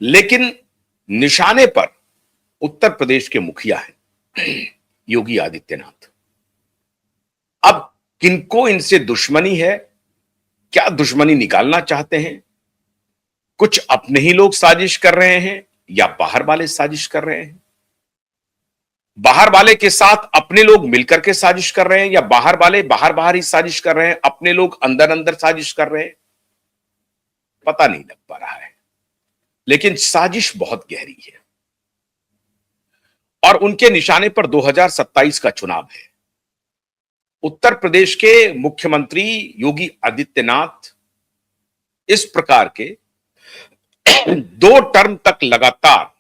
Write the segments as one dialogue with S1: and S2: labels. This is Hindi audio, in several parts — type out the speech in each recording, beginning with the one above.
S1: लेकिन निशाने पर उत्तर प्रदेश के मुखिया हैं योगी आदित्यनाथ। अब किनको इनसे दुश्मनी है, क्या दुश्मनी निकालना चाहते हैं? कुछ अपने ही लोग साजिश कर रहे हैं या बाहर वाले साजिश कर रहे हैं? बाहर वाले के साथ अपने लोग मिलकर के साजिश कर रहे हैं या बाहर वाले बाहर बाहर ही साजिश कर रहे हैं, अपने लोग अंदर अंदर साजिश कर रहे हैं? पता नहीं लग पा रहा है, लेकिन साजिश बहुत गहरी है और उनके निशाने पर 2027 का चुनाव है। उत्तर प्रदेश के मुख्यमंत्री योगी आदित्यनाथ इस प्रकार के 2 टर्म तक लगातार,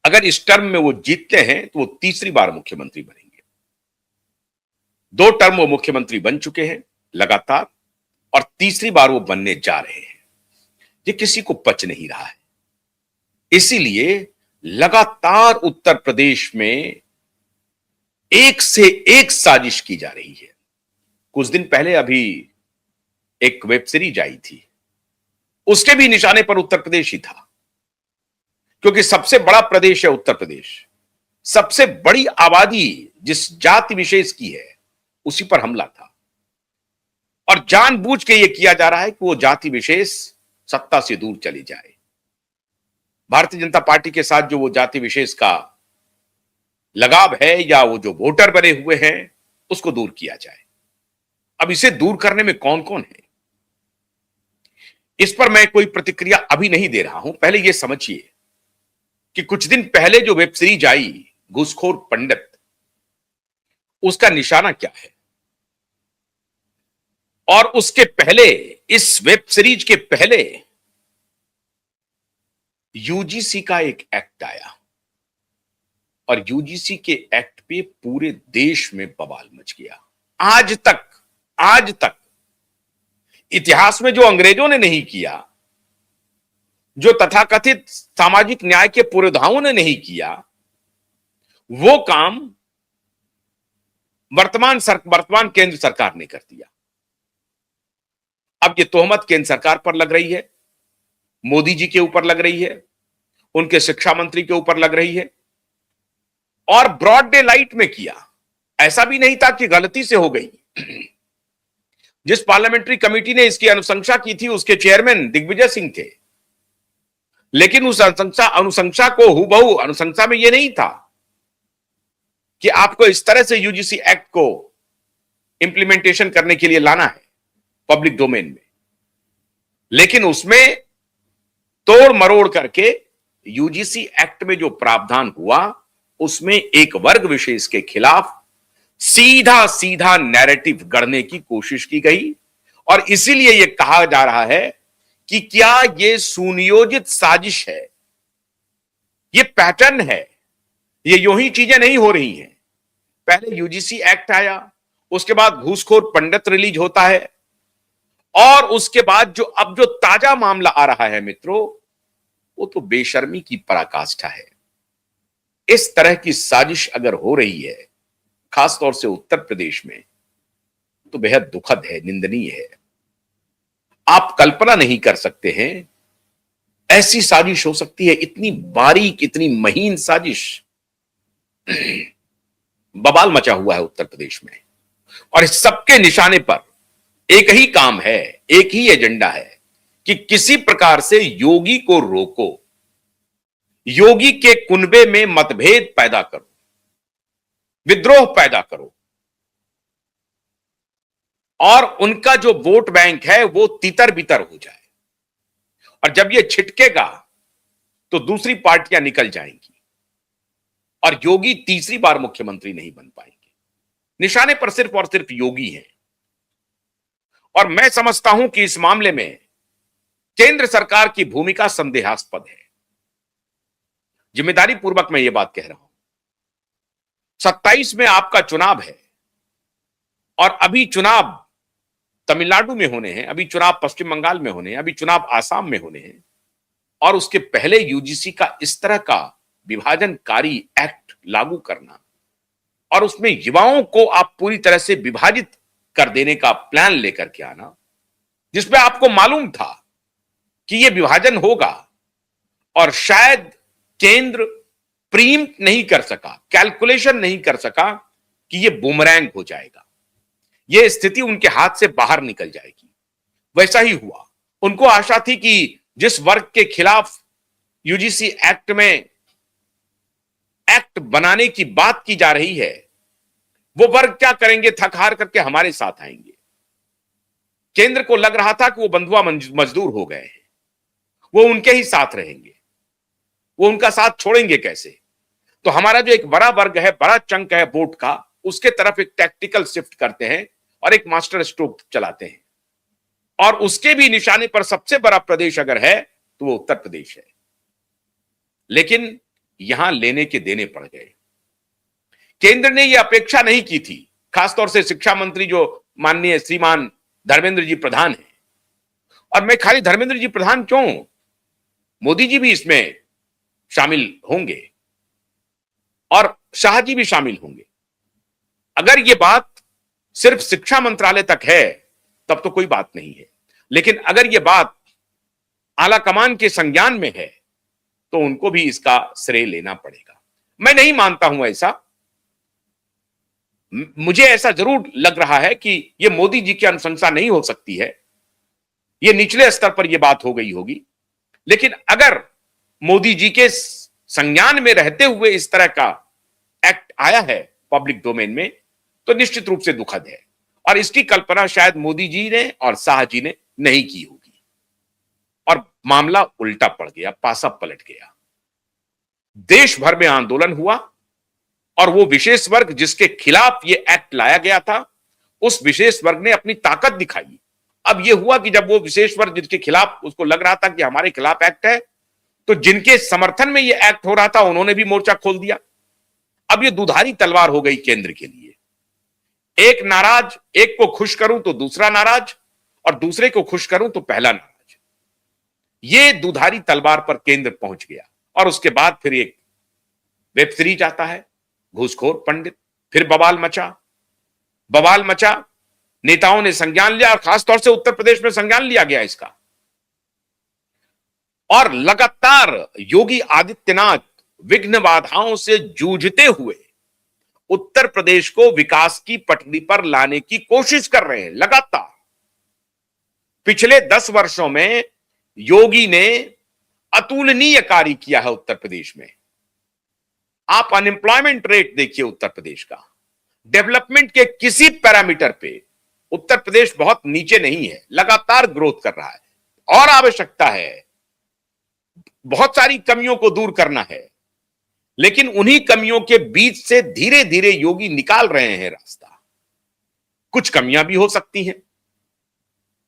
S1: अगर इस टर्म में वो जीतते हैं तो वो तीसरी बार मुख्यमंत्री बनेंगे। 2 टर्म वो मुख्यमंत्री बन चुके हैं लगातार और तीसरी बार वो बनने जा रहे हैं। ये किसी को पच नहीं रहा है, इसीलिए लगातार उत्तर प्रदेश में एक से एक साजिश की जा रही है। कुछ दिन पहले अभी एक वेब सीरीज आई थी, उसके भी निशाने पर उत्तर प्रदेश ही था, क्योंकि सबसे बड़ा प्रदेश है उत्तर प्रदेश, सबसे बड़ी आबादी जिस जाति विशेष की है उसी पर हमला था और जानबूझ के यह किया जा रहा है कि वो जाति विशेष सत्ता से दूर चली जाए। भारतीय जनता पार्टी के साथ जो वो जाति विशेष का लगाव है या वो जो वोटर बने हुए हैं उसको दूर किया जाए। अब इसे दूर करने में कौन कौन है, इस पर मैं कोई प्रतिक्रिया अभी नहीं दे रहा हूं। पहले यह समझिए कि कुछ दिन पहले जो वेब सीरीज आई घूसखोर पंडित, उसका निशाना क्या है, और उसके पहले, इस वेब सीरीज के पहले यूजीसी का एक एक्ट आया और यूजीसी के एक्ट पे पूरे देश में बवाल मच गया। आज तक इतिहास में जो अंग्रेजों ने नहीं किया, जो तथाकथित सामाजिक न्याय के पुरोधाओं ने नहीं किया, वो काम वर्तमान केंद्र सरकार ने कर दिया। अब ये तोहमत केंद्र सरकार पर लग रही है, मोदी जी के ऊपर लग रही है, उनके शिक्षा मंत्री के ऊपर लग रही है और ब्रॉड डे लाइट में किया। ऐसा भी नहीं था कि गलती से हो गई। जिस पार्लियामेंट्री कमेटी ने इसकी अनुशंसा की थी उसके चेयरमैन दिग्विजय सिंह थे, लेकिन उस अनुशंसा को हूबहू, अनुशंसा में यह नहीं था कि आपको इस तरह से यूजीसी एक्ट को इंप्लीमेंटेशन करने के लिए लाना है पब्लिक डोमेन में, लेकिन उसमें तोड़ मरोड़ करके यूजीसी एक्ट में जो प्रावधान हुआ उसमें एक वर्ग विशेष के खिलाफ सीधा सीधा नैरेटिव गढ़ने की कोशिश की गई और इसीलिए यह कहा जा रहा है कि क्या यह सुनियोजित साजिश है, यह पैटर्न है, ये यूं ही चीजें नहीं हो रही हैं। पहले यूजीसी एक्ट आया, उसके बाद घूसखोर पंडित रिलीज होता है और उसके बाद जो ताजा मामला आ रहा है मित्रों, वो तो बेशर्मी की पराकाष्ठा है। इस तरह की साजिश अगर हो रही है खासतौर से उत्तर प्रदेश में, तो बेहद दुखद है, निंदनीय है। आप कल्पना नहीं कर सकते हैं ऐसी साजिश हो सकती है, इतनी बारीक, इतनी महीन साजिश। बवाल मचा हुआ है उत्तर प्रदेश में और इस सबके निशाने पर एक ही काम है, एक ही एजेंडा है कि किसी प्रकार से योगी को रोको, योगी के कुनबे में मतभेद पैदा करो, विद्रोह पैदा करो और उनका जो वोट बैंक है वो तितर बितर हो जाए। और जब ये छिटकेगा तो दूसरी पार्टियां निकल जाएंगी और योगी तीसरी बार मुख्यमंत्री नहीं बन पाएंगे। निशाने पर सिर्फ और सिर्फ योगी हैं और मैं समझता हूं कि इस मामले में केंद्र सरकार की भूमिका संदेहास्पद है। जिम्मेदारी पूर्वक मैं यह बात कह रहा हूं। 27 में आपका चुनाव है और अभी चुनाव तमिलनाडु में होने हैं, अभी चुनाव पश्चिम बंगाल में होने हैं, अभी चुनाव आसाम में होने हैं और उसके पहले यूजीसी का इस तरह का विभाजनकारी एक्ट लागू करना और उसमें युवाओं को आप पूरी तरह से विभाजित कर देने का प्लान लेकर के आना, जिसमें आपको मालूम था कि यह विभाजन होगा, और शायद केंद्र प्रीम्प्ट नहीं कर सका, कैलकुलेशन नहीं कर सका कि यह बूमरैंग हो जाएगा, यह स्थिति उनके हाथ से बाहर निकल जाएगी। वैसा ही हुआ। उनको आशा थी कि जिस वर्ग के खिलाफ यूजीसी एक्ट में एक्ट बनाने की बात की जा रही है, वो वर्ग क्या करेंगे, थक हार करके हमारे साथ आएंगे। केंद्र को लग रहा था कि वो बंधुआ मजदूर हो गए हैं, वो उनके ही साथ रहेंगे, वो उनका साथ छोड़ेंगे कैसे। तो हमारा जो एक बड़ा वर्ग है, बड़ा चंक है वोट का, उसके तरफ एक टैक्टिकल शिफ्ट करते हैं और एक मास्टर स्ट्रोक चलाते हैं। और उसके भी निशाने पर सबसे बड़ा प्रदेश अगर है तो वो उत्तर प्रदेश है। लेकिन यहां लेने के देने पड़ गए। केंद्र ने यह अपेक्षा नहीं की थी, खासतौर से शिक्षा मंत्री जो माननीय श्रीमान धर्मेंद्र जी प्रधान है। और मैं खाली धर्मेंद्र जी प्रधान क्यों, मोदी जी भी इसमें शामिल होंगे और शाह जी भी शामिल होंगे। अगर यह बात सिर्फ शिक्षा मंत्रालय तक है तब तो कोई बात नहीं है, लेकिन अगर यह बात आला कमान के संज्ञान में है तो उनको भी इसका श्रेय लेना पड़ेगा। मैं नहीं मानता हूं ऐसा, मुझे ऐसा जरूर लग रहा है कि यह मोदी जी की अनुशंसा नहीं हो सकती है, यह निचले स्तर पर यह बात हो गई होगी। लेकिन अगर मोदी जी के संज्ञान में रहते हुए इस तरह का एक्ट आया है पब्लिक डोमेन में तो निश्चित रूप से दुखद है। और इसकी कल्पना शायद मोदी जी ने और शाह जी ने नहीं की होगी और मामला उल्टा पड़ गया, पासा पलट गया। देश भर में आंदोलन हुआ और वो विशेष वर्ग जिसके खिलाफ ये एक्ट लाया गया था, उस विशेष वर्ग ने अपनी ताकत दिखाई। अब ये हुआ कि जब वो विशेष वर्ग जिसके खिलाफ उसको लग रहा था कि हमारे खिलाफ एक्ट है, तो जिनके समर्थन में ये एक्ट हो रहा था उन्होंने भी मोर्चा खोल दिया। अब ये दुधारी तलवार हो गई केंद्र के लिए। एक नाराज, एक को खुश करूं तो दूसरा नाराज, और दूसरे को खुश करूं तो पहला नाराज। ये दुधारी तलवार पर केंद्र पहुंच गया। और उसके बाद फिर एक वेब सीरीज आता है, घूसखोर पंडित। फिर बवाल मचा, नेताओं ने संज्ञान लिया और खासतौर से उत्तर प्रदेश में संज्ञान लिया गया इसका। और लगातार योगी आदित्यनाथ विघ्न बाधाओं से जूझते हुए उत्तर प्रदेश को विकास की पटरी पर लाने की कोशिश कर रहे हैं लगातार। पिछले 10 वर्षों में योगी ने अतुलनीय कार्य किया है उत्तर प्रदेश में। आप अनएम्प्लॉयमेंट रेट देखिए उत्तर प्रदेश का, डेवलपमेंट के किसी पैरामीटर पे उत्तर प्रदेश बहुत नीचे नहीं है, लगातार ग्रोथ कर रहा है। और आवश्यकता है, बहुत सारी कमियों को दूर करना है, लेकिन उन्हीं कमियों के बीच से धीरे धीरे योगी निकाल रहे हैं रास्ता। कुछ कमियां भी हो सकती हैं,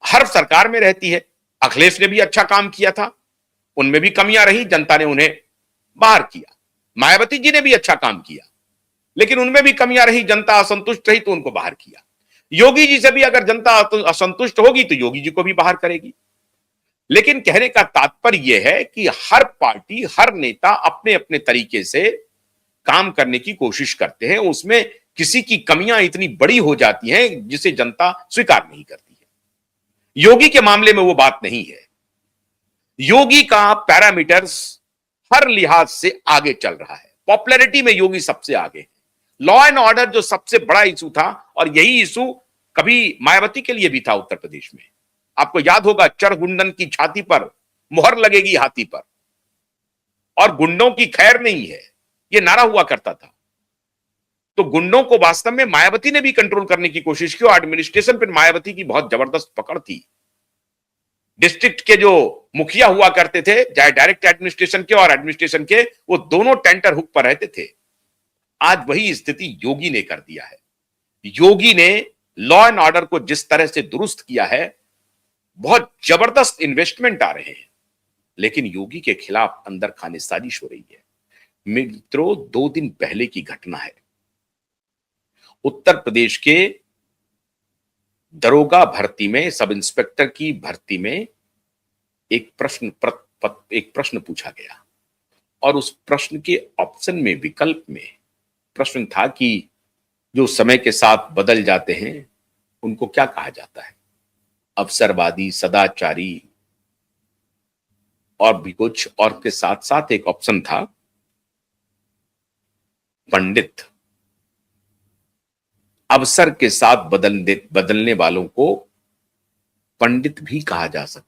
S1: हर सरकार में रहती है। अखिलेश ने भी अच्छा काम किया था, उनमें भी कमियां रही, जनता ने उन्हें बाहर किया। मायावती जी ने भी अच्छा काम किया, लेकिन उनमें भी कमियां रही, जनता असंतुष्ट रही तो उनको बाहर किया। योगी जी से भी अगर जनता असंतुष्ट होगी तो योगी जी को भी बाहर करेगी। लेकिन कहने का तात्पर्य यह है कि हर पार्टी, हर नेता अपने अपने तरीके से काम करने की कोशिश करते हैं, उसमें किसी की कमियां इतनी बड़ी हो जाती हैं जिसे जनता स्वीकार नहीं करती है। योगी के मामले में वो बात नहीं है। योगी का पैरामीटर्स हर लिहाज से आगे चल रहा है। पॉपुलैरिटी में योगी सबसे आगे है। लॉ एंड ऑर्डर जो सबसे बड़ा इशू था, और यही इशू कभी मायावती के लिए भी था उत्तर प्रदेश में, आपको याद होगा, चरगुंडन की छाती पर मुहर लगेगी हाथी पर, और गुंडों की खैर नहीं है, यह नारा हुआ करता था। तो गुंडों को वास्तव में मायावती ने भी कंट्रोल करने की कोशिश की और एडमिनिस्ट्रेशन पर मायावती की बहुत जबरदस्त पकड़ थी। डिस्ट्रिक्ट के जो मुखिया हुआ करते थे, चाहे डायरेक्ट एडमिनिस्ट्रेशन के और एडमिनिस्ट्रेशन के, वो दोनों टेंटर हुक पर रहते थे। आज वही स्थिति योगी ने कर दिया है। योगी ने लॉ एंड ऑर्डर को जिस तरह से दुरुस्त किया है, बहुत जबरदस्त इन्वेस्टमेंट आ रहे हैं, लेकिन योगी के खिलाफ अंदर खाने साजिश हो रही है। मित्रों, 2 दिन पहले की घटना है। उत्तर प्रदेश के दरोगा भर्ती में, सब इंस्पेक्टर की भर्ती में एक प्रश्न पूछा गया, और उस प्रश्न के ऑप्शन में, विकल्प में प्रश्न था कि जो समय के साथ बदल जाते हैं उनको क्या कहा जाता है? अवसरवादी, सदाचारी, और भी कुछ, और के साथ साथ एक ऑप्शन था पंडित। अवसर के साथ बदलने वालों को पंडित भी कहा जा सकता